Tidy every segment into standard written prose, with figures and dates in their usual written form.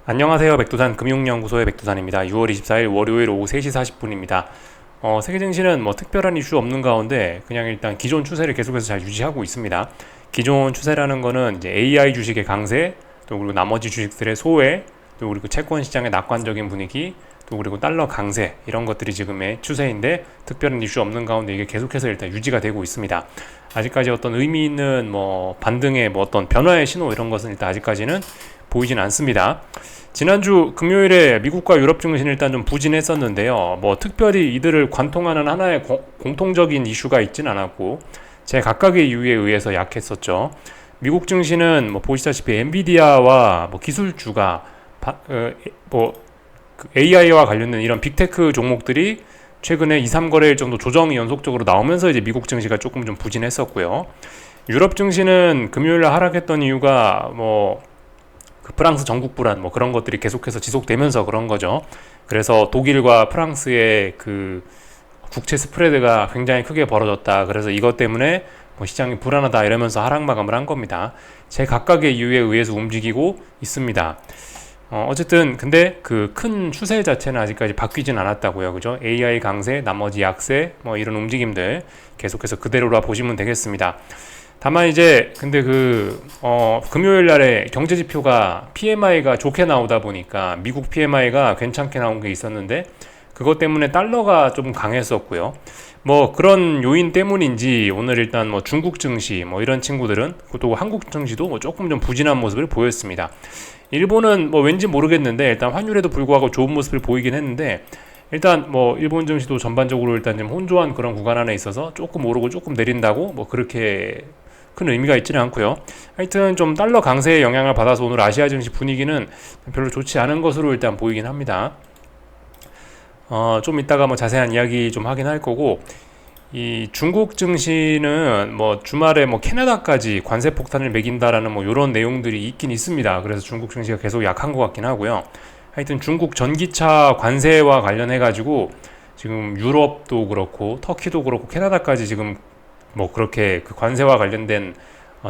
안녕하세요. 백두산 금융연구소의 백두산입니다. 6월 24일 월요일 오후 3시 40분입니다. 세계증시는 특별한 이슈 없는 가운데 그냥 일단 기존 추세를 계속해서 잘 유지하고 있습니다. 기존 추세라는 거는 이제 AI 주식의 강세, 또 그리고 나머지 주식들의 소외, 또 그리고 채권 시장의 낙관적인 분위기, 또 그리고 달러 강세, 이런 것들이 지금의 추세인데 특별한 이슈 없는 가운데 이게 계속해서 일단 유지가 되고 있습니다. 아직까지 어떤 의미 있는 반등의 어떤 변화의 신호 이런 것은 일단 아직까지는 보이진 않습니다. 지난주 금요일에 미국과 유럽 증시는 일단 좀 부진했었는데요. 특별히 이들을 관통하는 하나의 공통적인 이슈가 있진 않았고 제 각각의 이유에 의해서 약했었죠. 미국 증시는 보시다시피 엔비디아와 기술주가 AI와 관련된 이런 빅테크 종목들이 최근에 2, 3거래일 정도 조정이 연속적으로 나오면서 이제 미국 증시가 조금 좀 부진했었고요. 유럽 증시는 금요일에 하락했던 이유가 프랑스 전국 불안 그런 것들이 계속해서 지속되면서 그런 거죠. 그래서 독일과 프랑스의 그 국채 스프레드가 굉장히 크게 벌어졌다. 그래서 이것 때문에 시장이 불안하다 이러면서 하락 마감을 한 겁니다. 제 각각의 이유에 의해서 움직이고 있습니다. 어쨌든 근데 그 큰 추세 자체는 아직까지 바뀌진 않았다고요. 그죠? AI 강세, 나머지 약세 이런 움직임들 계속해서 그대로라 보시면 되겠습니다. 다만 이제 근데 금요일 날에 경제 지표가 PMI가 좋게 나오다 보니까 미국 PMI가 괜찮게 나온 게 있었는데 그것 때문에 달러가 좀 강했었고요. 그런 요인 때문인지 오늘 일단 중국 증시 이런 친구들은 또 한국 증시도 조금 좀 부진한 모습을 보였습니다. 일본은 왠지 모르겠는데 일단 환율에도 불구하고 좋은 모습을 보이긴 했는데 일단 일본 증시도 전반적으로 일단 좀 혼조한 그런 구간 안에 있어서 조금 오르고 조금 내린다고 그렇게 큰 의미가 있지는 않고요. 하여튼 좀 달러 강세의 영향을 받아서 오늘 아시아 증시 분위기는 별로 좋지 않은 것으로 일단 보이긴 합니다. 좀 이따가 자세한 이야기 좀 하긴 할 거고, 이 중국 증시는 주말에 캐나다까지 관세 폭탄을 매긴다라는 이런 내용들이 있긴 있습니다. 그래서 중국 증시가 계속 약한 것 같긴 하고요. 하여튼 중국 전기차 관세와 관련해 가지고 지금 유럽도 그렇고 터키도 그렇고 캐나다까지 지금 그렇게 그 관세와 관련된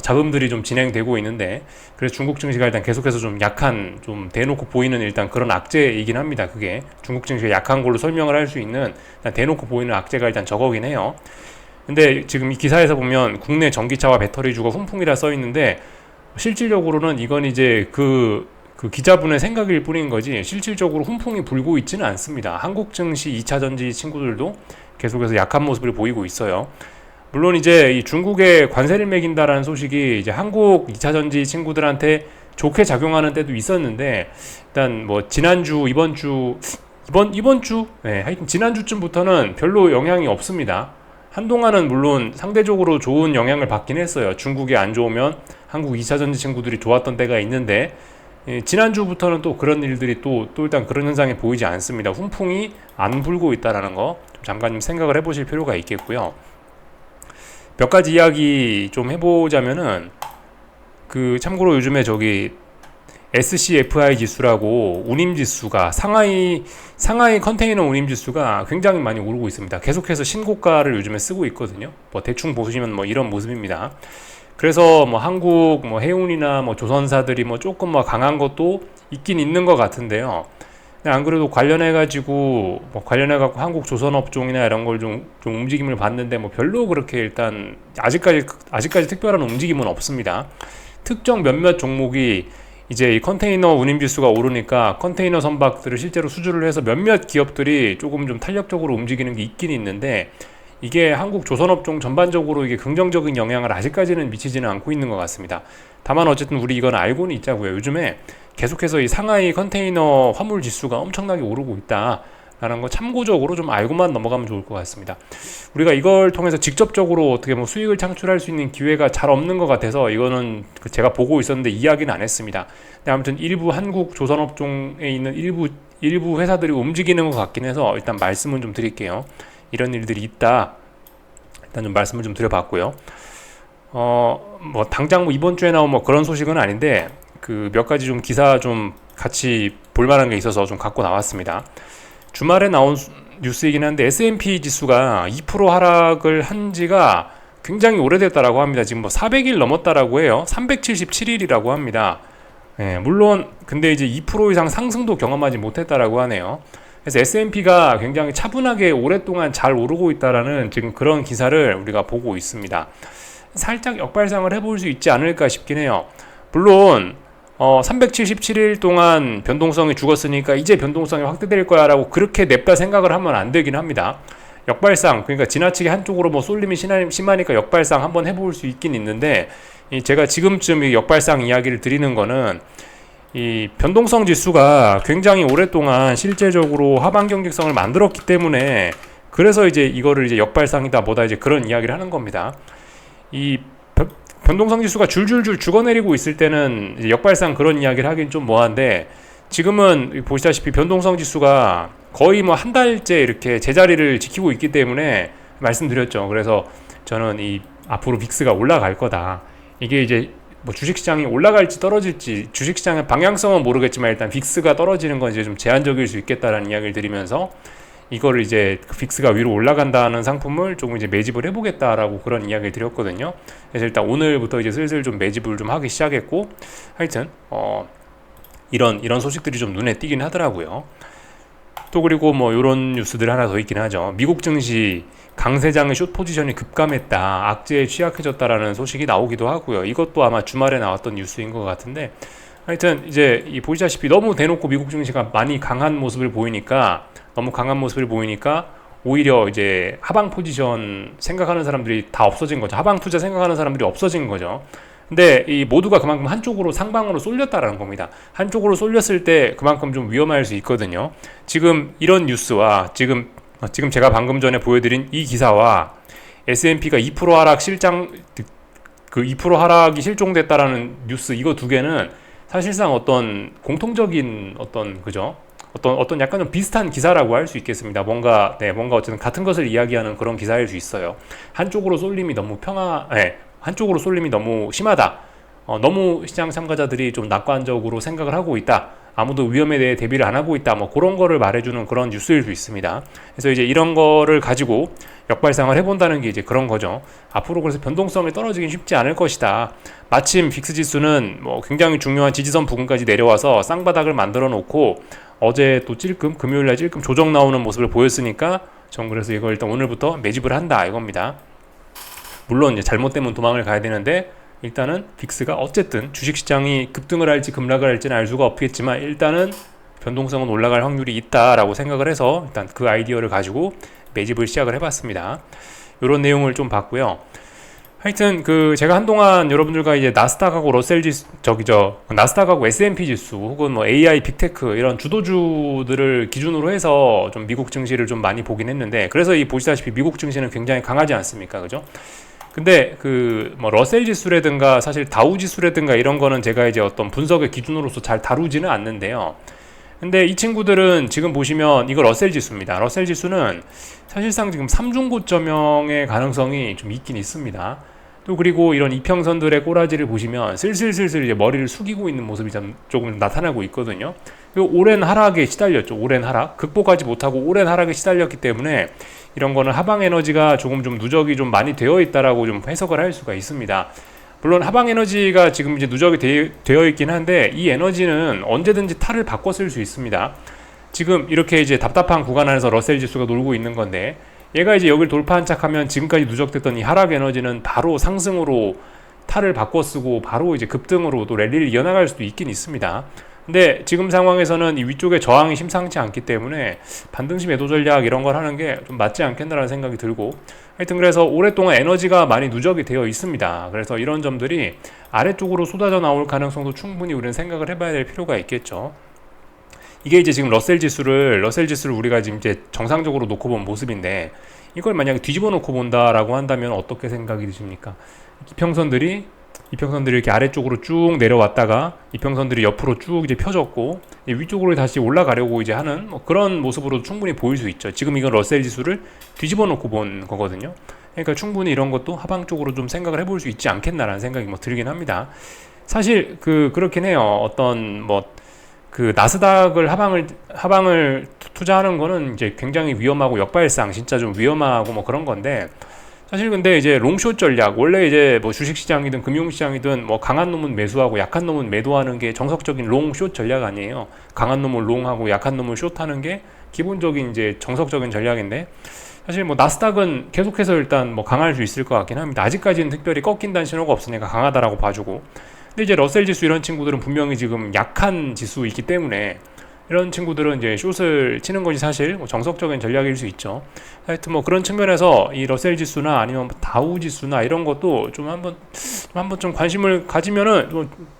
잡음들이 좀 진행되고 있는데, 그래서 중국 증시가 일단 계속해서 좀 약한, 좀 대놓고 보이는 일단 그런 악재이긴 합니다. 그게 중국 증시가 약한 걸로 설명을 할 수 있는 대놓고 보이는 악재가 일단 저거긴 해요. 근데 지금 이 기사에서 보면 국내 전기차와 배터리주가 훈풍이라 써 있는데 실질적으로는 이건 이제 그 기자분의 생각일 뿐인 거지 실질적으로 훈풍이 불고 있지는 않습니다. 한국 증시 2차 전지 친구들도 계속해서 약한 모습을 보이고 있어요. 물론 이제 이 중국에 관세를 매긴다라는 소식이 이제 한국 2차 전지 친구들한테 좋게 작용하는 때도 있었는데, 일단 지난주, 이번 주, 네, 하여튼 지난주쯤부터는 별로 영향이 없습니다. 한동안은 물론 상대적으로 좋은 영향을 받긴 했어요. 중국이 안 좋으면 한국 2차 전지 친구들이 좋았던 때가 있는데, 지난주부터는 또 그런 일들이 또 일단 그런 현상이 보이지 않습니다. 훈풍이 안 불고 있다라는 거 잠깐 좀 생각을 해보실 필요가 있겠고요. 몇 가지 이야기 좀 해보자면은 참고로 요즘에 SCFI 지수라고 운임지수가 상하이 컨테이너 운임지수가 굉장히 많이 오르고 있습니다. 계속해서 신고가를 요즘에 쓰고 있거든요. 대충 보시면 이런 모습입니다. 그래서 한국 해운이나 조선사들이 조금 강한 것도 있긴 있는 것 같은데요. 안 그래도 관련해가지고 한국 조선업종이나 이런 걸 좀 움직임을 봤는데 별로 그렇게 일단 아직까지 특별한 움직임은 없습니다. 특정 몇몇 종목이 이제 이 컨테이너 운임지수가 오르니까 컨테이너 선박들을 실제로 수주를 해서 몇몇 기업들이 조금 좀 탄력적으로 움직이는 게 있긴 있는데, 이게 한국 조선업종 전반적으로 이게 긍정적인 영향을 아직까지는 미치지는 않고 있는 것 같습니다. 다만 어쨌든 우리 이건 알고는 있자고요. 요즘에 계속해서 이 상하이 컨테이너 화물 지수가 엄청나게 오르고 있다라는 거 참고적으로 좀 알고만 넘어가면 좋을 것 같습니다. 우리가 이걸 통해서 직접적으로 어떻게 수익을 창출할 수 있는 기회가 잘 없는 것 같아서 이거는 제가 보고 있었는데 이야기는 안 했습니다. 근데 아무튼 일부 한국 조선업종에 있는 일부 회사들이 움직이는 것 같긴 해서 일단 말씀은 좀 드릴게요. 이런 일들이 있다. 일단 좀 말씀을 좀 드려봤고요. 당장 이번 주에 나온 그런 소식은 아닌데, 몇 가지 좀 기사 좀 같이 볼만한 게 있어서 좀 갖고 나왔습니다. 주말에 나온 뉴스이긴 한데 S&P 지수가 2% 하락을 한 지가 굉장히 오래됐다라고 합니다. 지금 400일 넘었다라고 해요. 377일이라고 합니다. 물론 근데 이제 2% 이상 상승도 경험하지 못했다라고 하네요. 그래서 S&P가 굉장히 차분하게 오랫동안 잘 오르고 있다라는 지금 그런 기사를 우리가 보고 있습니다. 살짝 역발상을 해볼 수 있지 않을까 싶긴 해요. 물론 377일 동안 변동성이 죽었으니까 이제 변동성이 확대될 거야 라고 그렇게 냅다 생각을 하면 안 되긴 합니다. 역발상, 그러니까 지나치게 한쪽으로 뭐 쏠림이 심하니까 역발상 한번 해볼 수 있긴 있는데, 제가 지금쯤 이 역발상 이야기를 드리는 거는 이 변동성 지수가 굉장히 오랫동안 실제적으로 하방 경직성을 만들었기 때문에, 그래서 이제 이거를 이제 역발상이다 뭐다 이제 그런 이야기를 하는 겁니다. 이 변동성 지수가 줄줄줄 죽어내리고 있을 때는 이제 역발상 그런 이야기를 하긴 좀 뭐한데, 지금은 보시다시피 변동성 지수가 거의 뭐 한 달째 이렇게 제자리를 지키고 있기 때문에 말씀드렸죠. 그래서 저는 이 앞으로 빅스가 올라갈 거다. 이게 이제 뭐 주식시장이 올라갈지 떨어질지 주식시장의 방향성은 모르겠지만 일단 빅스가 떨어지는 건 이제 좀 제한적일 수 있겠다라는 이야기를 드리면서, 이거를 이제 빅스가 위로 올라간다는 상품을 조금 이제 매집을 해보겠다라고 그런 이야기를 드렸거든요. 그래서 일단 오늘부터 이제 슬슬 좀 매집을 좀 하기 시작했고, 하여튼 이런 소식들이 좀 눈에 띄긴 하더라고요. 또 그리고 뭐 이런 뉴스들 하나 더 있긴 하죠. 미국 증시 강세장의 숏 포지션이 급감했다, 악재에 취약해졌다라는 소식이 나오기도 하고요. 이것도 아마 주말에 나왔던 뉴스인 것 같은데, 하여튼 이제 이 보시다시피 너무 대놓고 미국 증시가 많이 강한 모습을 보이니까, 오히려 이제 하방 포지션 생각하는 사람들이 다 없어진 거죠. 하방 투자 생각하는 사람들이 없어진 거죠. 근데 이 모두가 그만큼 한쪽으로 상방으로 쏠렸다라는 겁니다. 한쪽으로 쏠렸을 때 그만큼 좀 위험할 수 있거든요. 지금 이런 뉴스와 지금 제가 방금 전에 보여드린 이 기사와 S&P가 2% 하락 그 2% 하락이 실종됐다라는 뉴스, 이거 두 개는 사실상 어떤 공통적인 어떤 약간 좀 비슷한 기사라고 할 수 있겠습니다. 뭔가 어쨌든 같은 것을 이야기하는 그런 기사일 수 있어요. 한쪽으로 쏠림이 너무 심하다. 너무 시장 참가자들이 좀 낙관적으로 생각을 하고 있다. 아무도 위험에 대해 대비를 안 하고 있다. 뭐 그런 거를 말해주는 그런 뉴스일 수 있습니다. 그래서 이제 이런 거를 가지고 역발상을 해본다는 게 이제 그런 거죠. 앞으로 그래서 변동성이 떨어지긴 쉽지 않을 것이다. 마침 빅스 지수는 뭐 굉장히 중요한 지지선 부근까지 내려와서 쌍바닥을 만들어 놓고 어제 또 금요일날 찔끔 조정 나오는 모습을 보였으니까 전 그래서 이거 일단 오늘부터 매집을 한다 이겁니다. 물론 이제 잘못되면 도망을 가야 되는데, 일단은 빅스가 어쨌든 주식시장이 급등을 할지 급락을 할지는 알 수가 없겠지만 일단은 변동성은 올라갈 확률이 있다라고 생각을 해서 일단 그 아이디어를 가지고 매집을 시작을 해봤습니다. 이런 내용을 좀 봤고요. 하여튼 제가 한동안 여러분들과 이제 나스닥하고 나스닥하고 S&P 지수 혹은 뭐 AI 빅테크 이런 주도주들을 기준으로 해서 좀 미국 증시를 좀 많이 보긴 했는데, 그래서 이 보시다시피 미국 증시는 굉장히 강하지 않습니까? 그죠? 근데 뭐 러셀 지수라든가 사실 다우 지수라든가 이런 거는 제가 이제 어떤 분석의 기준으로서 잘 다루지는 않는데요. 근데 이 친구들은 지금 보시면 이거 러셀 지수입니다. 러셀 지수는 사실상 지금 3중 고점형의 가능성이 좀 있긴 있습니다. 또 그리고 이런 이평선들의 꼬라지를 보시면 슬슬 이제 머리를 숙이고 있는 모습이 조금 나타나고 있거든요. 그리고 오랜 하락에 시달렸죠. 오랜 하락, 극복하지 못하고 오랜 하락에 시달렸기 때문에 이런 거는 하방 에너지가 조금 좀 누적이 좀 많이 되어 있다라고 좀 해석을 할 수가 있습니다. 물론 하방 에너지가 지금 이제 누적이 되어 있긴 한데, 이 에너지는 언제든지 탈을 바꿔 쓸 수 있습니다. 지금 이렇게 이제 답답한 구간 안에서 러셀 지수가 놀고 있는 건데, 얘가 이제 여기를 돌파한 척하면 지금까지 누적됐던 이 하락 에너지는 바로 상승으로 탈을 바꿔 쓰고 바로 이제 급등으로 또 랠리를 이어나갈 수도 있긴 있습니다. 근데 지금 상황에서는 이 위쪽에 저항이 심상치 않기 때문에 반등시 매도 전략 이런 걸 하는 게 좀 맞지 않겠나라는 생각이 들고, 하여튼 그래서 오랫동안 에너지가 많이 누적이 되어 있습니다. 그래서 이런 점들이 아래쪽으로 쏟아져 나올 가능성도 충분히 우리는 생각을 해봐야 될 필요가 있겠죠. 이게 이제 지금 러셀 지수를 우리가 지금 이제 정상적으로 놓고 본 모습인데, 이걸 만약에 뒤집어 놓고 본다라고 한다면 어떻게 생각이 드십니까? 이평선들이 이렇게 아래쪽으로 쭉 내려왔다가 이평선들이 옆으로 쭉 이제 펴졌고 위쪽으로 다시 올라가려고 이제 하는 뭐 그런 모습으로 충분히 보일 수 있죠. 지금 이건 러셀 지수를 뒤집어 놓고 본 거거든요. 그러니까 충분히 이런 것도 하방 쪽으로 좀 생각을 해볼 수 있지 않겠나라는 생각이 뭐 들긴 합니다. 사실 그렇긴 해요. 어떤 나스닥을 하방을 투자하는 거는 이제 굉장히 위험하고 역발상 진짜 좀 위험하고 뭐 그런 건데, 사실 근데 이제 롱숏 전략, 원래 이제 뭐 주식시장이든 금융시장이든 뭐 강한 놈은 매수하고 약한 놈은 매도하는 게 정석적인 롱숏 전략 아니에요. 강한 놈을 롱하고 약한 놈을 숏하는 게 기본적인 이제 정석적인 전략인데, 사실 뭐 나스닥은 계속해서 일단 뭐 강할 수 있을 것 같긴 합니다. 아직까지는 특별히 꺾인다는 신호가 없으니까 강하다라고 봐주고. 근데 이제 러셀 지수 이런 친구들은 분명히 지금 약한 지수이기 때문에 이런 친구들은 이제 숏을 치는 것이 사실 뭐 정석적인 전략일 수 있죠. 하여튼 뭐 그런 측면에서 이 러셀 지수나 아니면 다우 지수나 이런 것도 좀 한번 좀 관심을 가지면은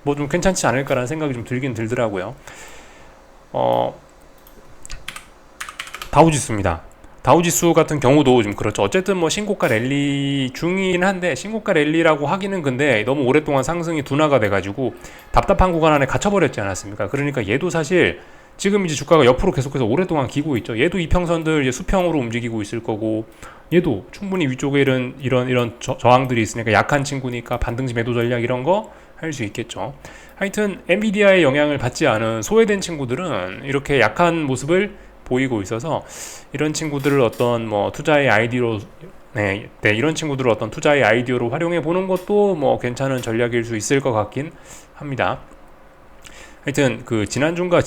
뭐 좀 괜찮지 않을까라는 생각이 좀 들긴 들더라고요. 다우 지수입니다. 다우 지수 같은 경우도 좀 그렇죠. 어쨌든 뭐 신고가 랠리 중이긴 한데, 신고가 랠리라고 하기는 근데 너무 오랫동안 상승이 둔화가 돼가지고 답답한 구간 안에 갇혀버렸지 않았습니까? 그러니까 얘도 사실 지금 이제 주가가 옆으로 계속해서 오랫동안 기고 있죠. 얘도 이평선들 이제 수평으로 움직이고 있을 거고, 얘도 충분히 위쪽에 이런 저항들이 있으니까 약한 친구니까 반등지 매도 전략 이런 거 할 수 있겠죠. 하여튼 엔비디아의 영향을 받지 않은 소외된 친구들은 이렇게 약한 모습을 보이고 있어서, 이런 친구들을 어떤 뭐 투자의 아이디어로 이런 친구들을 어떤 투자의 아이디어로 활용해 보는 것도 뭐 괜찮은 전략일 수 있을 것 같긴 합니다. 하여튼 그 지난주인가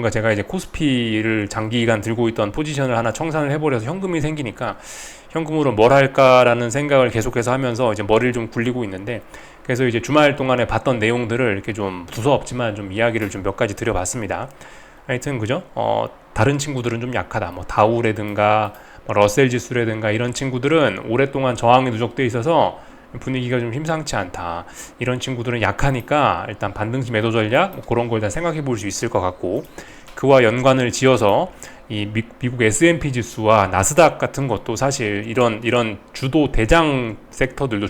제가 이제 코스피를 장기간 들고 있던 포지션을 하나 청산을 해버려서 현금이 생기니까 현금으로 뭘 할까라는 생각을 계속해서 하면서 이제 머리를 좀 굴리고 있는데, 그래서 이제 주말 동안에 봤던 내용들을 이렇게 좀 두서없지만 좀 이야기를 좀 몇 가지 드려봤습니다. 하여튼 그죠? 다른 친구들은 좀 약하다. 뭐 다우라든가 뭐 러셀 지수라든가 이런 친구들은 오랫동안 저항이 누적돼 있어서 분위기가 좀 심상치 않다. 이런 친구들은 약하니까 일단 반등시 매도 전략 뭐 그런 걸 일단 생각해 볼 수 있을 것 같고, 그와 연관을 지어서 이 미국 S&P 지수와 나스닥 같은 것도 사실 이런 주도 대장 섹터들도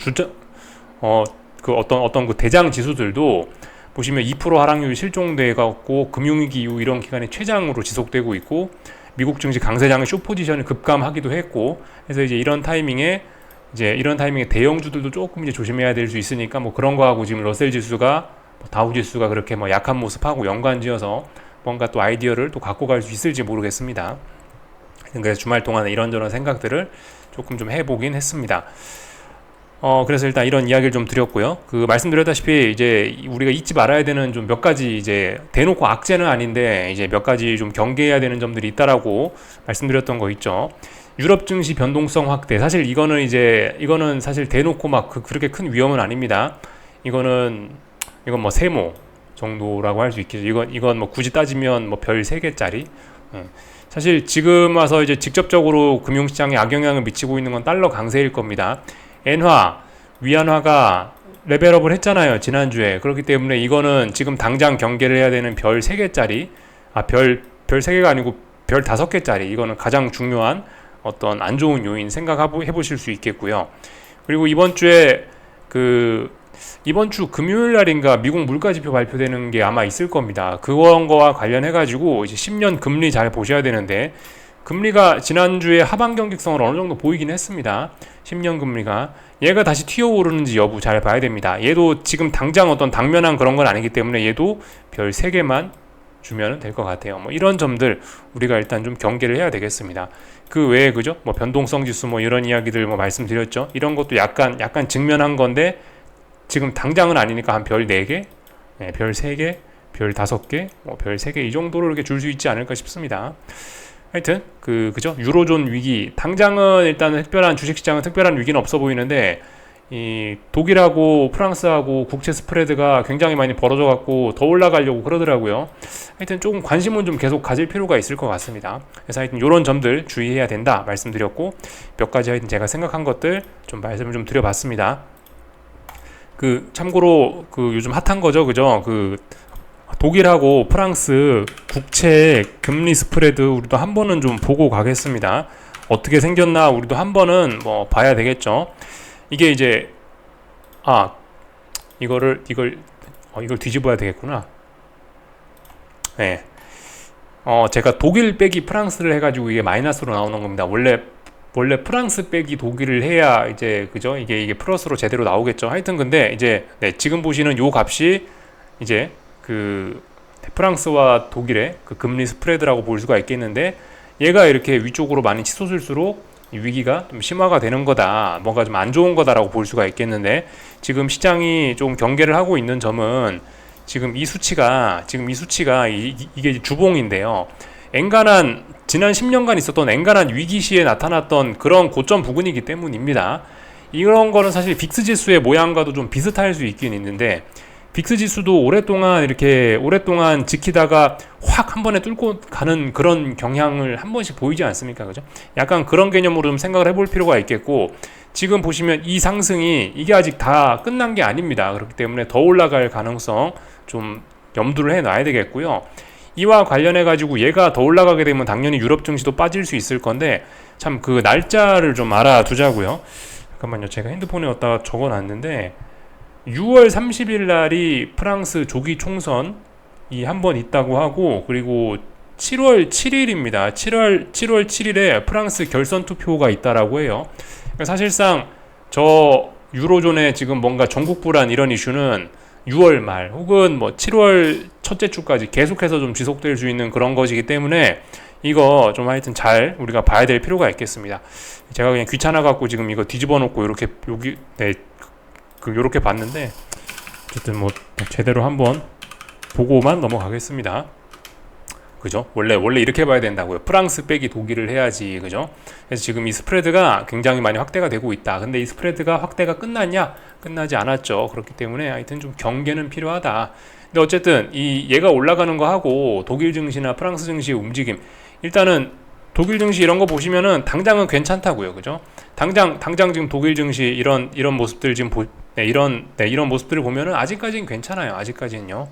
그 어떤 그 대장 지수들도 보시면 2% 하락률이 실종돼 갖고 금융위기 이후 이런 기간에 최장으로 지속되고 있고, 미국 증시 강세장의 숏 포지션을 급감하기도 했고, 그래서 이제 이런 타이밍에 대형주들도 조금 이제 조심해야 될 수 있으니까, 뭐 그런 거하고 지금 러셀 지수가 다우 지수가 그렇게 뭐 약한 모습하고 연관지어서 뭔가 또 아이디어를 또 갖고 갈 수 있을지 모르겠습니다. 그래서 주말 동안에 이런저런 생각들을 조금 좀 해보긴 했습니다. 그래서 일단 이런 이야기를 좀 드렸고요. 그 말씀드렸다시피 이제 우리가 잊지 말아야 되는 좀 몇 가지, 이제 대놓고 악재는 아닌데 이제 몇 가지 좀 경계해야 되는 점들이 있다라고 말씀드렸던 거 있죠. 유럽 증시 변동성 확대. 사실 이거는 사실 대놓고 막 그렇게 큰 위험은 아닙니다. 이건 뭐 세모 정도라고 할 수 있겠죠. 이건 뭐 굳이 따지면 뭐 별 3개짜리. 사실 지금 와서 이제 직접적으로 금융시장에 악영향을 미치고 있는 건 달러 강세일 겁니다. 엔화, 위안화가 레벨업을 했잖아요, 지난주에. 그렇기 때문에 이거는 지금 당장 경계를 해야 되는 별 3개짜리, 별 3개가 아니고 별 5개짜리, 이거는 가장 중요한 어떤 안 좋은 요인 생각해 보실 수 있겠고요. 그리고 이번 주 금요일 날인가 미국 물가지표 발표되는 게 아마 있을 겁니다. 그런 거와 관련해 가지고 이제 10년 금리 잘 보셔야 되는데, 금리가 지난주에 하방 경직성을 어느 정도 보이긴 했습니다. 10년 금리가 얘가 다시 튀어오르는지 여부 잘 봐야 됩니다. 얘도 지금 당장 어떤 당면한 그런 건 아니기 때문에 얘도 별 3개만 주면 될 것 같아요. 뭐 이런 점들 우리가 일단 좀 경계를 해야 되겠습니다. 그 외에 그죠? 뭐 변동성 지수 뭐 이런 이야기들 뭐 말씀드렸죠. 이런 것도 약간 직면한 건데 지금 당장은 아니니까 한 별 4개, 별 3개, 별 5개, 뭐 별 3개 이 정도로 이렇게 줄 수 있지 않을까 싶습니다. 하여튼 그죠? 유로존 위기, 당장은 일단 주식시장은 특별한 위기는 없어 보이는데, 이 독일하고 프랑스하고 국채 스프레드가 굉장히 많이 벌어져 갖고 더 올라가려고 그러더라고요. 하여튼 조금 관심은 좀 계속 가질 필요가 있을 것 같습니다. 그래서 하여튼 이런 점들 주의해야 된다 말씀드렸고, 몇 가지 하여튼 제가 생각한 것들 좀 말씀을 좀 드려봤습니다. 참고로 요즘 핫한 거죠, 그죠? 독일하고 프랑스 국채 금리 스프레드 우리도 한 번은 좀 보고 가겠습니다. 어떻게 생겼나 우리도 한 번은 뭐 봐야 되겠죠. 이게 이제 이걸 뒤집어야 되겠구나. 네. 제가 독일 빼기 프랑스를 해가지고 이게 마이너스로 나오는 겁니다. 원래 프랑스 빼기 독일을 해야 이제 그죠? 이게 플러스로 제대로 나오겠죠. 하여튼 근데 이제 지금 보시는 요 값이 이제 프랑스와 독일의 그 금리 스프레드라고 볼 수가 있겠는데, 얘가 이렇게 위쪽으로 많이 치솟을수록 이 위기가 좀 심화가 되는 거다, 뭔가 좀 안 좋은 거다라고 볼 수가 있겠는데, 지금 시장이 좀 경계를 하고 있는 점은 지금 이 수치가 이게 주봉인데요. 엔간한 지난 10년간 있었던 엔간한 위기 시에 나타났던 그런 고점 부근이기 때문입니다. 이런 거는 사실 빅스 지수의 모양과도 좀 비슷할 수 있긴 있는데, 빅스 지수도 오랫동안 지키다가 확 한 번에 뚫고 가는 그런 경향을 한 번씩 보이지 않습니까? 그죠? 약간 그런 개념으로 좀 생각을 해볼 필요가 있겠고, 지금 보시면 이 상승이 이게 아직 다 끝난 게 아닙니다. 그렇기 때문에 더 올라갈 가능성 좀 염두를 해 놔야 되겠고요. 이와 관련해 가지고 얘가 더 올라가게 되면 당연히 유럽 증시도 빠질 수 있을 건데, 참 그 날짜를 좀 알아두자고요. 잠깐만요. 제가 핸드폰에 어디다가 적어놨는데 6월 30일 날이 프랑스 조기 총선이 한 번 있다고 하고, 그리고 7월 7일입니다. 7월 7일에 프랑스 결선 투표가 있다라고 해요. 그러니까 사실상 저 유로존의 지금 뭔가 전국 불안 이런 이슈는 6월 말 혹은 뭐 7월 첫째 주까지 계속해서 좀 지속될 수 있는 그런 것이기 때문에 이거 좀 하여튼 잘 우리가 봐야 될 필요가 있겠습니다. 제가 그냥 귀찮아 갖고 지금 이거 뒤집어 놓고 이렇게 요렇게 봤는데, 어쨌든 뭐 제대로 한번 보고만 넘어가겠습니다. 그죠? 원래 이렇게 봐야 된다고요. 프랑스 빼기 독일을 해야지. 그죠? 그래서 지금 이 스프레드가 굉장히 많이 확대가 되고 있다. 근데 이 스프레드가 확대가 끝났냐? 끝나지 않았죠. 그렇기 때문에 하여튼 좀 경계는 필요하다. 근데 어쨌든 얘가 올라가는 거 하고 독일 증시나 프랑스 증시의 움직임, 일단은 독일 증시 이런 거 보시면은 당장은 괜찮다고요. 그죠? 당장 지금 독일 증시 이런 모습들 지금 이런 모습들을 보면은 아직까지는 괜찮아요. 아직까지는요.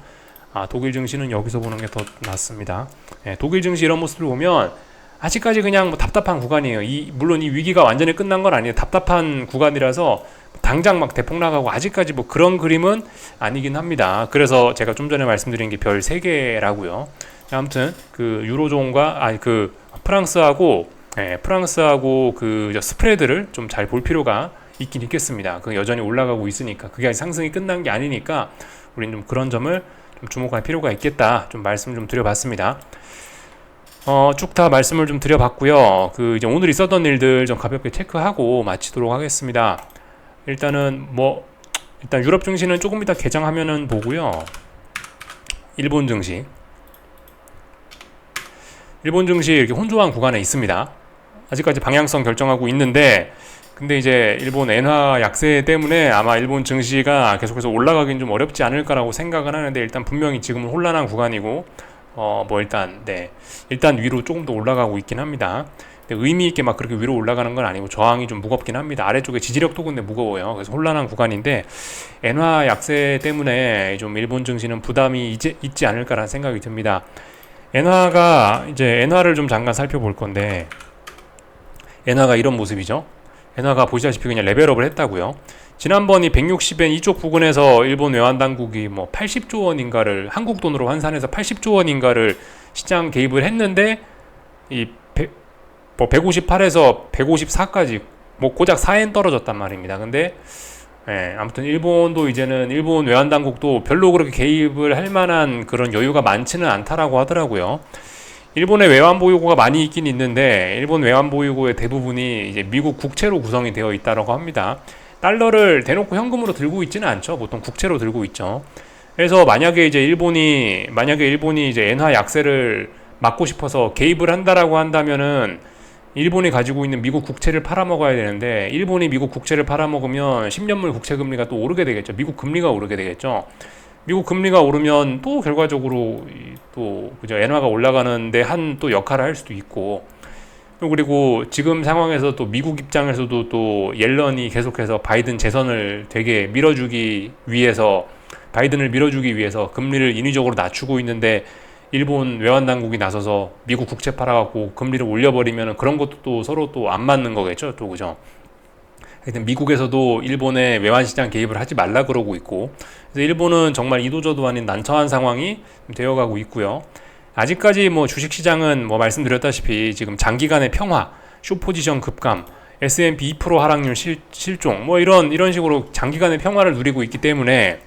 독일 증시는 여기서 보는 게 더 낫습니다. 독일 증시 이런 모습을 보면 아직까지 그냥 뭐 답답한 구간이에요. 물론 이 위기가 완전히 끝난 건 아니에요. 답답한 구간이라서 당장 막 대폭 나가고 아직까지 뭐 그런 그림은 아니긴 합니다. 그래서 제가 좀 전에 말씀드린 게 별 3개라고요. 아무튼 그 유로존과 프랑스하고 그 스프레드를 좀 잘 볼 필요가 있긴 있겠습니다. 그 여전히 올라가고 있으니까, 그게 아직 상승이 끝난 게 아니니까 우리는 좀 그런 점을 좀 주목할 필요가 있겠다, 좀 말씀 좀 드려봤습니다. 쭉 다 말씀을 좀 드려봤고요. 이제 오늘 있었던 일들 좀 가볍게 체크하고 마치도록 하겠습니다. 일단 유럽 증시는 조금 이따 개장하면은 보고요. 일본 증시 이렇게 혼조한 구간에 있습니다. 아직까지 방향성 결정하고 있는데, 근데 이제 일본 엔화 약세 때문에 아마 일본 증시가 계속해서 올라가긴 좀 어렵지 않을까라고 생각을 하는데, 일단 분명히 지금은 혼란한 구간이고, 일단 위로 조금 더 올라가고 있긴 합니다. 근데 의미 있게 막 그렇게 위로 올라가는 건 아니고 저항이 좀 무겁긴 합니다. 아래쪽에 지지력도 근데 무거워요. 그래서 혼란한 구간인데, 엔화 약세 때문에 좀 일본 증시는 부담이 있지 않을까라는 생각이 듭니다. 엔화를 좀 잠깐 살펴볼 건데, 엔화가 이런 모습이죠. 엔화가 보시다시피 그냥 레벨업을 했다고요. 지난번 이 160엔 이쪽 부근에서 일본 외환당국이 뭐 80조 원인가를 한국 돈으로 환산해서 80조 원인가를 시장 개입을 했는데, 158에서 154까지 뭐 고작 4엔 떨어졌단 말입니다. 근데 아무튼 일본도 이제는 일본 외환당국도 별로 그렇게 개입을 할 만한 그런 여유가 많지는 않다라고 하더라고요. 일본의 외환 보유고가 많이 있긴 있는데, 일본 외환 보유고의 대부분이 이제 미국 국채로 구성이 되어 있다라고 합니다. 달러를 대놓고 현금으로 들고 있지는 않죠. 보통 국채로 들고 있죠. 그래서 만약에 일본이 이제 엔화 약세를 막고 싶어서 개입을 한다라고 한다면은 일본이 가지고 있는 미국 국채를 팔아먹어야 되는데, 일본이 미국 국채를 팔아먹으면 10년물 국채 금리가 또 오르게 되겠죠. 미국 금리가 오르게 되겠죠. 미국 금리가 오르면 또 결과적으로 그죠, 엔화가 올라가는데 한 또 역할을 할 수도 있고, 그리고 지금 상황에서 또 미국 입장에서도 또 옐런이 계속해서 바이든 재선을 되게 바이든을 밀어주기 위해서 금리를 인위적으로 낮추고 있는데, 일본 외환당국이 나서서 미국 국채 팔아갖고 금리를 올려버리면 그런 것도 또 서로 또 안 맞는 거겠죠. 또 그죠. 하여튼 미국에서도 일본의 외환시장 개입을 하지 말라 그러고 있고, 그래서 일본은 정말 이도저도 아닌 난처한 상황이 되어가고 있고요. 아직까지 뭐 주식시장은 뭐 말씀드렸다시피 지금 장기간의 평화, 숏포지션 급감, S&P 2% 하락률 실종 뭐 이런 식으로 장기간의 평화를 누리고 있기 때문에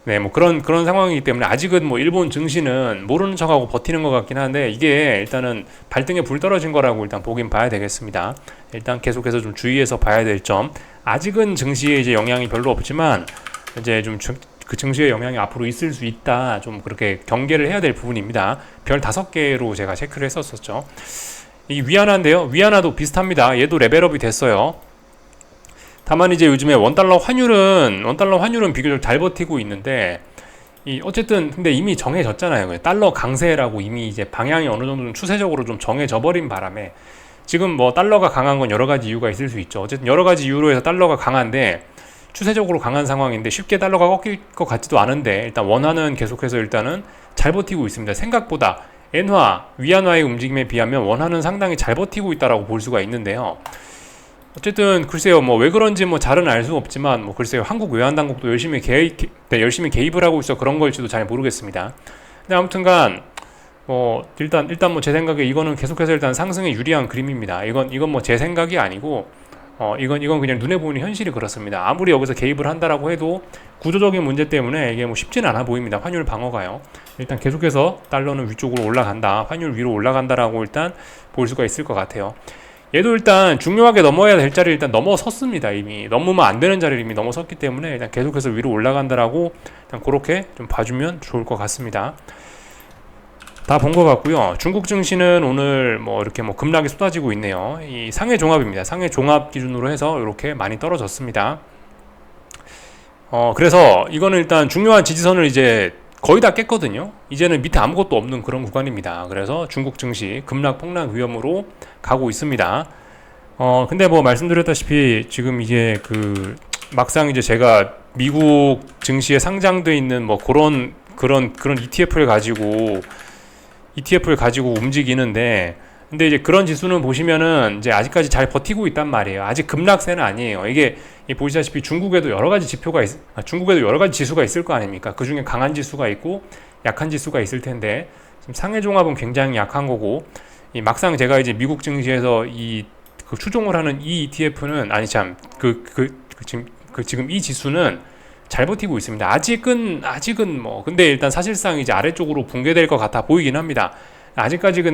네, 뭐 그런 상황이기 때문에 아직은 뭐 일본 증시는 모르는 척하고 버티는 것 같긴 한데 이게 일단은 발등에 불 떨어진 거라고 일단 보긴 봐야 되겠습니다. 일단 계속해서 좀 주의해서 봐야 될 점. 아직은 증시에 이제 영향이 별로 없지만 이제 좀 그 증시의 영향이 앞으로 있을 수 있다. 좀 그렇게 경계를 해야 될 부분입니다. 별 5개로 제가 체크를 했었었죠. 이 위안화인데요. 위안화도 비슷합니다. 얘도 레벨업이 됐어요. 다만 이제 요즘에 원달러 환율은 비교적 잘 버티고 있는데 어쨌든 근데 이미 정해졌잖아요. 달러 강세라고 이미 이제 방향이 어느 정도 좀 추세적으로 좀 정해져 버린 바람에 지금 뭐 달러가 강한 건 여러 가지 이유가 있을 수 있죠. 어쨌든 여러 가지 이유로 해서 달러가 강한데 추세적으로 강한 상황인데 쉽게 달러가 꺾일 것 같지도 않은데 일단 원화는 계속해서 일단은 잘 버티고 있습니다. 생각보다 엔화, 위안화의 움직임에 비하면 원화는 상당히 잘 버티고 있다라고 볼 수가 있는데요. 어쨌든 글쎄요, 뭐 왜 그런지 뭐 잘은 알 수 없지만 뭐 글쎄요, 한국 외환당국도 열심히 개입을 하고 있어 그런 걸지도 잘 모르겠습니다. 근데 아무튼간 뭐 일단 뭐 제 생각에 이거는 계속해서 일단 상승에 유리한 그림입니다. 이건 뭐 제 생각이 아니고 이건 그냥 눈에 보이는 현실이 그렇습니다. 아무리 여기서 개입을 한다라고 해도 구조적인 문제 때문에 이게 뭐 쉽지는 않아 보입니다. 환율 방어가요. 일단 계속해서 달러는 위쪽으로 올라간다, 환율 위로 올라간다라고 일단 볼 수가 있을 것 같아요. 얘도 일단 중요하게 넘어야 될 자리를 일단 넘어섰습니다. 이미 넘으면 안 되는 자리를 이미 넘어섰기 때문에 일단 계속해서 위로 올라간다라고 일단 그렇게 좀 봐주면 좋을 것 같습니다. 다 본 것 같고요. 중국 증시는 오늘 뭐 이렇게 뭐 급락이 쏟아지고 있네요. 이 상해 종합입니다. 상해 종합 기준으로 해서 이렇게 많이 떨어졌습니다. 그래서 이거는 일단 중요한 지지선을 이제 거의 다 깼거든요. 이제는 밑에 아무것도 없는 그런 구간입니다. 그래서 중국 증시 급락 폭락 위험으로 가고 있습니다. 근데 뭐 말씀드렸다시피 지금 이제 막상 이제 제가 미국 증시에 상장돼 있는 뭐 그런 ETF를 가지고 움직이는데, 근데 이제 그런 지수는 보시면은 이제 아직까지 잘 버티고 있단 말이에요. 아직 급락세는 아니에요. 이게 보시다시피 중국에도 여러 가지 지수가 있을 거 아닙니까? 그 중에 강한 지수가 있고 약한 지수가 있을 텐데 지금 상해 종합은 굉장히 약한 거고, 막상 제가 이제 미국 증시에서 추종을 하는 이 ETF는 지금 이 지수는 잘 버티고 있습니다. 아직은 뭐 근데 일단 사실상 이제 아래쪽으로 붕괴될 것 같아 보이긴 합니다. 아직까지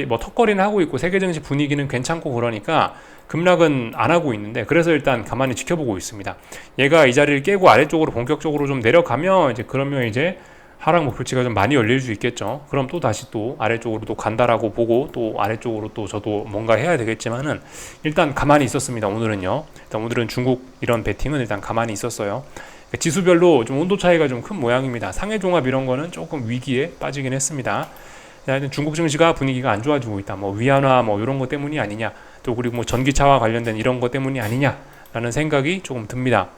뭐 턱걸이는 하고 있고 세계 증시 분위기는 괜찮고 그러니까 급락은 안 하고 있는데, 그래서 일단 가만히 지켜보고 있습니다. 얘가 이 자리를 깨고 아래쪽으로 본격적으로 좀 내려가면 그러면 하락 목표치가 좀 많이 열릴 수 있겠죠. 그럼 또 다시 또 아래쪽으로 또 간다라고 보고 또 아래쪽으로 또 저도 뭔가 해야 되겠지만은 일단 가만히 있었습니다. 오늘은 중국 이런 베팅은 일단 가만히 있었어요. 지수별로 좀 온도 차이가 좀 큰 모양입니다. 상해 종합 이런 거는 조금 위기에 빠지긴 했습니다. 중국 증시가 분위기가 안 좋아지고 있다. 뭐 위안화 뭐 이런 거 때문이 아니냐. 또 그리고 뭐 전기차와 관련된 이런 거 때문이 아니냐라는 생각이 조금 듭니다.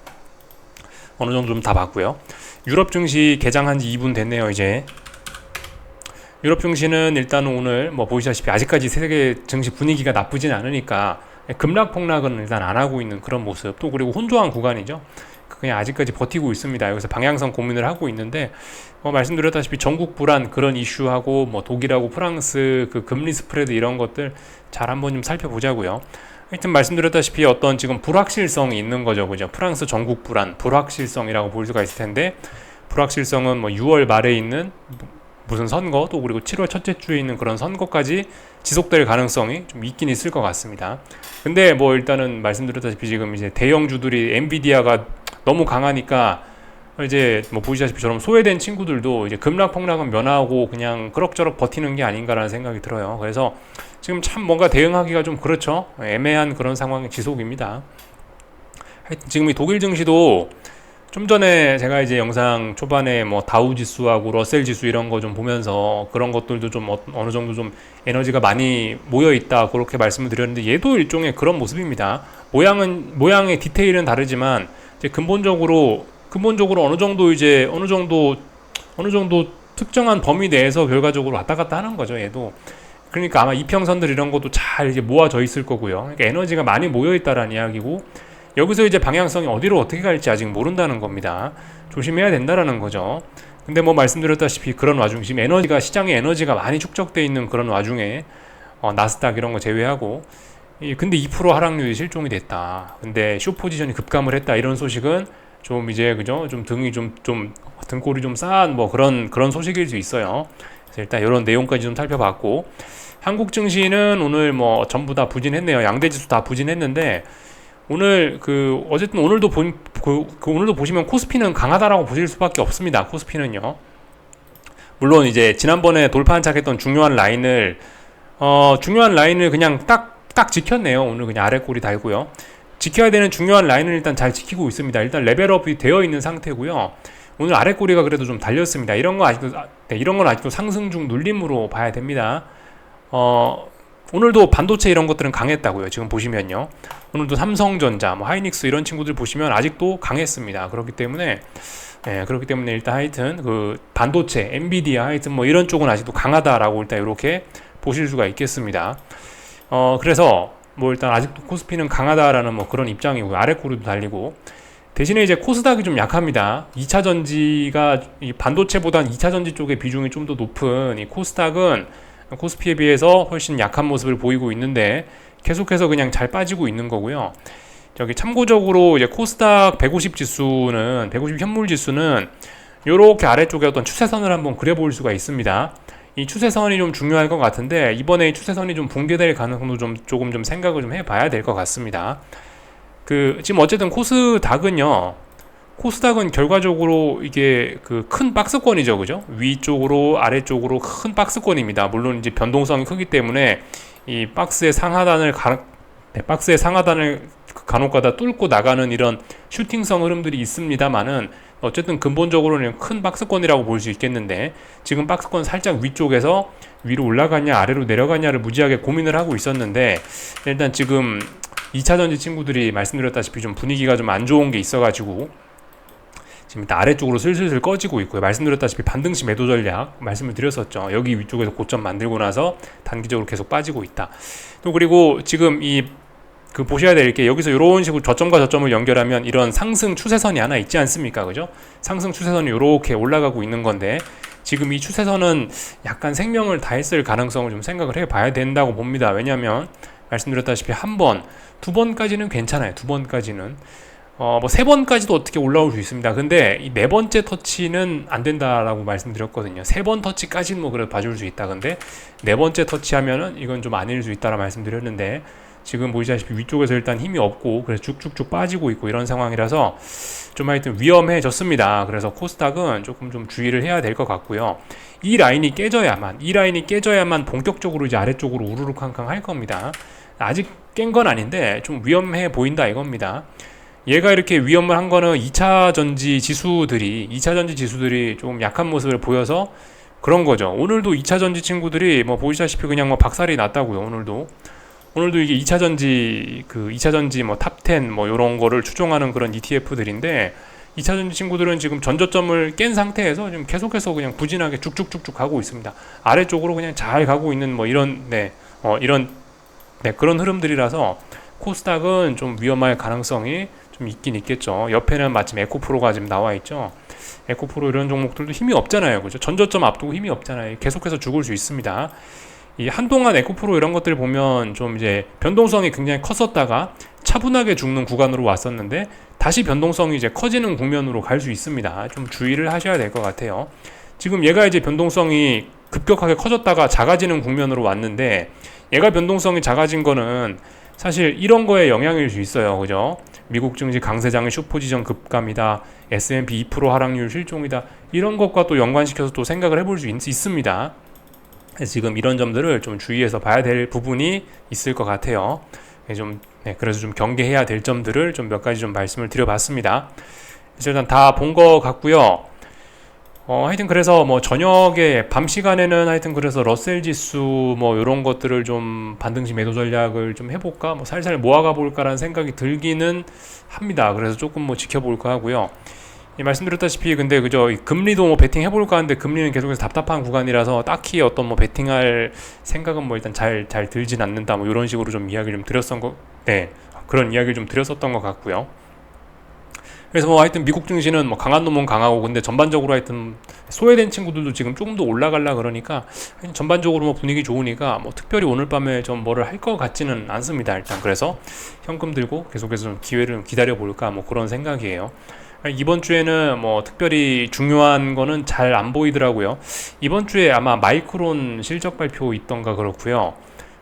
어느 정도 좀 다 봤고요. 유럽 증시 개장한 지 2분 됐네요. 이제 유럽 증시는 일단 오늘 뭐 보시다시피 아직까지 세계 증시 분위기가 나쁘진 않으니까 급락 폭락은 일단 안 하고 있는 그런 모습. 또 그리고 혼조한 구간이죠. 그냥 아직까지 버티고 있습니다. 여기서 방향성 고민을 하고 있는데 말씀드렸다시피 전국 불안 그런 이슈하고 뭐 독일하고 프랑스 금리 스프레드 이런 것들 잘 한번 좀 살펴보자고요. 하여튼 말씀드렸다시피 어떤 지금 불확실성이 있는 거죠. 그죠? 프랑스 전국 불안, 불확실성이라고 볼 수가 있을 텐데, 불확실성은 뭐 6월 말에 있는 무슨 선거, 또 그리고 7월 첫째 주에 있는 그런 선거까지 지속될 가능성이 좀 있긴 있을 것 같습니다. 근데 뭐 일단은 말씀드렸다시피 지금 이제 대형주들이 엔비디아가 너무 강하니까 이제 뭐 보시다시피 저런 소외된 친구들도 이제 급락 폭락은 면하고 그냥 그럭저럭 버티는 게 아닌가라는 생각이 들어요. 그래서 지금 참 뭔가 대응하기가 좀 그렇죠. 애매한 그런 상황의 지속입니다. 하여튼 지금 이 독일 증시도 좀 전에 제가 이제 영상 초반에 뭐 다우 지수하고 러셀 지수 이런 거 좀 보면서 그런 것들도 좀 어느 정도 좀 에너지가 많이 모여 있다 그렇게 말씀을 드렸는데, 얘도 일종의 그런 모습입니다. 모양의 디테일은 다르지만 이제 근본적으로 어느 정도 특정한 범위 내에서 결과적으로 왔다 갔다 하는 거죠. 얘도. 그러니까 아마 이평선들 이런 것도 잘 이제 모아져 있을 거고요. 그러니까 에너지가 많이 모여 있다라는 이야기고, 여기서 이제 방향성이 어디로 어떻게 갈지 아직 모른다는 겁니다. 조심해야 된다라는 거죠. 근데 뭐 말씀드렸다시피 그런 와중 지금 시장에 에너지가 많이 축적돼 있는 그런 와중에 나스닥 이런 거 제외하고 근데 2% 하락률이 실종이 됐다. 근데 숏 포지션이 급감을 했다. 이런 소식은 좀 이제 그죠? 좀 등이 좀 등골이 좀 싸한 뭐 그런 소식일 수 있어요. 그래서 일단 이런 내용까지 좀 살펴봤고, 한국 증시는 오늘 뭐 전부 다 부진했네요. 양대 지수 다 부진했는데, 오늘 어쨌든 오늘도 보시면 코스피는 강하다라고 보실 수밖에 없습니다. 코스피는요. 물론 이제 지난번에 돌파한착했던 중요한 라인을 그냥 딱 지켰네요. 오늘 그냥 아래 꼬리 달고요. 지켜야 되는 중요한 라인을 일단 잘 지키고 있습니다. 일단 레벨업이 되어 있는 상태고요. 오늘 아래 꼬리가 그래도 좀 달렸습니다. 이런 건 아직도 상승 중 눌림으로 봐야 됩니다. 오늘도 반도체 이런 것들은 강했다고요. 지금 보시면요. 오늘도 삼성전자, 뭐 하이닉스 이런 친구들 보시면 아직도 강했습니다. 그렇기 때문에 일단 하여튼 반도체, 엔비디아 하여튼 뭐 이런 쪽은 아직도 강하다라고 일단 이렇게 보실 수가 있겠습니다. 그래서 뭐 일단 아직도 코스피는 강하다라는 뭐 그런 입장이고요. 아래 꼬리도 달리고, 대신에 이제 코스닥이 좀 약합니다. 2차 전지가 이 반도체보단 2차 전지 쪽의 비중이 좀 더 높은 이 코스닥은 코스피에 비해서 훨씬 약한 모습을 보이고 있는데, 계속해서 그냥 잘 빠지고 있는 거고요. 저기 참고적으로 이제 코스닥 150 현물 지수는 요렇게 아래쪽에 어떤 추세선을 한번 그려볼 수가 있습니다. 이 추세선이 좀 중요할 것 같은데, 이번에 이 추세선이 좀 붕괴될 가능성도 조금 좀 생각을 좀 해봐야 될 것 같습니다. 지금 어쨌든 코스닥은 결과적으로 이게 큰 박스권이죠, 그죠? 위쪽으로 아래쪽으로 큰 박스권입니다. 물론 이제 변동성이 크기 때문에 이 박스의 상하단을 간혹가다 뚫고 나가는 이런 슈팅성 흐름들이 있습니다만은, 어쨌든 근본적으로는 큰 박스권이라고 볼 수 있겠는데, 지금 박스권 살짝 위쪽에서 위로 올라가냐 아래로 내려가냐를 무지하게 고민을 하고 있었는데, 일단 지금 2차전지 친구들이 말씀드렸다시피 좀 분위기가 좀 안 좋은 게 있어가지고 지금 일단 아래쪽으로 슬슬 꺼지고 있고요. 말씀드렸다시피 반등시 매도 전략 말씀을 드렸었죠. 여기 위쪽에서 고점 만들고 나서 단기적으로 계속 빠지고 있다. 또 그리고 지금 보셔야 될 게, 여기서 이런 식으로 저점과 저점을 연결하면 이런 상승 추세선이 하나 있지 않습니까? 그죠? 상승 추세선이 이렇게 올라가고 있는 건데, 지금 이 추세선은 약간 생명을 다했을 가능성을 좀 생각을 해봐야 된다고 봅니다. 왜냐하면 말씀드렸다시피 한 번, 두 번까지는 괜찮아요. 두 번까지는. 세 번까지도 어떻게 올라올 수 있습니다. 근데 이 네 번째 터치는 안 된다라고 말씀드렸거든요. 세 번 터치까지는 뭐 그래도 봐줄 수 있다. 근데 네 번째 터치하면은 이건 좀 아닐 수 있다라 말씀드렸는데, 지금 보시다시피 위쪽에서 일단 힘이 없고 그래서 쭉쭉쭉 빠지고 있고 이런 상황이라서 좀 하여튼 위험해졌습니다. 그래서 코스닥은 조금 좀 주의를 해야 될 것 같고요. 이 라인이 깨져야만 본격적으로 이제 아래쪽으로 우르르캉캉 할 겁니다. 아직 깬 건 아닌데 좀 위험해 보인다 이겁니다. 얘가 이렇게 위험을 한 거는 2차 전지 지수들이 좀 약한 모습을 보여서 그런 거죠. 오늘도 2차 전지 친구들이 뭐 보시다시피 그냥 뭐 박살이 났다고요. 오늘도 이게 2차 전지 뭐 탑10 뭐 요런 거를 추종하는 그런 ETF들인데, 2차 전지 친구들은 지금 전저점을 깬 상태에서 지금 계속해서 그냥 부진하게 쭉쭉쭉쭉 가고 있습니다. 아래쪽으로 그냥 잘 가고 있는 뭐 그런 흐름들이라서 코스닥은 좀 위험할 가능성이 좀 있긴 있겠죠. 옆에는 마침 에코프로가 지금 나와 있죠. 에코프로 이런 종목들도 힘이 없잖아요. 그죠? 전저점 앞두고 힘이 없잖아요. 계속해서 죽을 수 있습니다. 이 한동안 에코프로 이런 것들 보면 좀 이제 변동성이 굉장히 컸었다가 차분하게 죽는 구간으로 왔었는데, 다시 변동성이 이제 커지는 국면으로 갈 수 있습니다. 좀 주의를 하셔야 될 것 같아요. 지금 얘가 이제 변동성이 급격하게 커졌다가 작아지는 국면으로 왔는데, 얘가 변동성이 작아진 거는 사실 이런 거에 영향일 수 있어요. 그죠? 미국 증시 강세장의 슈퍼지정 급감이다, S&P 2% 하락률 실종이다, 이런 것과 또 연관시켜서 또 생각을 해볼 수 있습니다. 지금 이런 점들을 좀 주의해서 봐야 될 부분이 있을 것 같아요. 그래서 좀 경계해야 될 점들을 좀 몇 가지 좀 말씀을 드려봤습니다. 그래서 일단 다 본 것 같고요. 하여튼 그래서 뭐 저녁에 밤 시간에는 하여튼 그래서 러셀 지수 뭐 이런 것들을 좀 반등시 매도 전략을 좀 해볼까, 뭐 살살 모아가 볼까라는 생각이 들기는 합니다. 그래서 조금 뭐 지켜볼까 하고요. 말씀드렸다시피 근데 그죠, 금리도 뭐 베팅 해볼까 하는데 금리는 계속해서 답답한 구간이라서 딱히 어떤 뭐 베팅할 생각은 뭐 일단 잘 들진 않는다, 뭐 이런 식으로 좀 이야기를 좀 그런 이야기를 좀 드렸었던 것 같고요. 그래서 뭐 하여튼 미국 증시는 뭐 강한 놈은 강하고, 근데 전반적으로 하여튼 소외된 친구들도 지금 조금 더 올라가려 그러니까 전반적으로 뭐 분위기 좋으니까 뭐 특별히 오늘 밤에 좀 뭐를 할 것 같지는 않습니다. 일단 그래서 현금 들고 계속해서 좀 기회를 기다려 볼까 뭐 그런 생각이에요. 이번 주에는 뭐 특별히 중요한 거는 잘 안 보이더라고요. 이번 주에 아마 마이크론 실적 발표 있던가 그렇고요.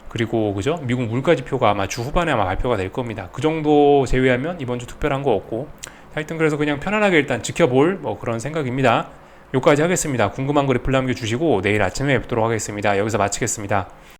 그리고 그죠? 미국 물가 지표가 아마 주 후반에 아마 발표가 될 겁니다. 그 정도 제외하면 이번 주 특별한 거 없고, 하여튼 그래서 그냥 편안하게 일단 지켜볼 뭐 그런 생각입니다. 여기까지 하겠습니다. 궁금한 거 리플 남겨주시고 내일 아침에 뵙도록 하겠습니다. 여기서 마치겠습니다.